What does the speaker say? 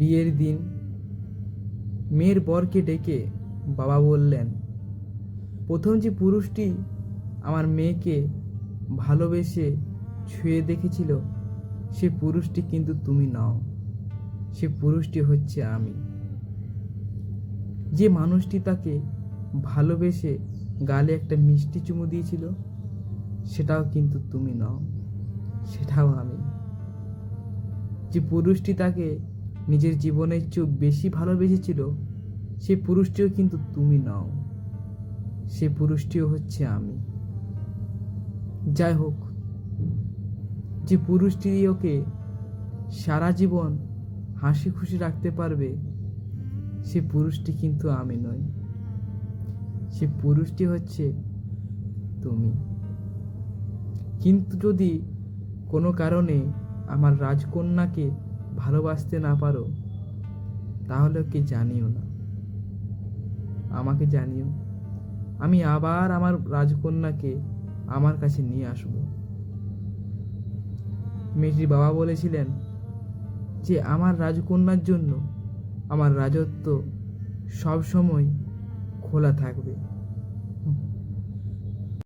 বিয়ের দিন মেয়ের বরকে ডেকে বাবা বললেন, প্রথম যে পুরুষটি আমার মেয়েকে ভালোবেসে ছুঁয়ে দেখেছিল সে পুরুষটি কিন্তু তুমি নও, সে পুরুষটি হচ্ছে আমি। যে মানুষটি তাকে ভালোবেসে গালে একটা মিষ্টি চুমু দিয়েছিল সেটাও কিন্তু তুমি নও, সেটাও আমি। যে পুরুষটি তাকে নিজের জীবনের চেয়েও বেশি ভালোবেসেছিল সে পুরুষটিও কিন্তু তুমি নও, সে পুরুষটিও হচ্ছে আমি। যাই হোক, যে পুরুষটি ওকে সারা জীবন হাসি খুশি রাখতে পারবে সে পুরুষটি কিন্তু আমি নই, সে পুরুষটি হচ্ছে তুমি। কিন্তু যদি কোনো কারণে আমার রাজকন্যাকে ভালোবাসতে না পারো তাহলে ওকে জানিও না, আমাকে জানিও। আমি আবার আমার রাজকন্যাকে আমার কাছে নিয়ে আসব। মেয়েটির বাবা বলেছিলেন যে আমার রাজকন্যার জন্য আমার রাজত্ব সব সময় খোলা থাকবে।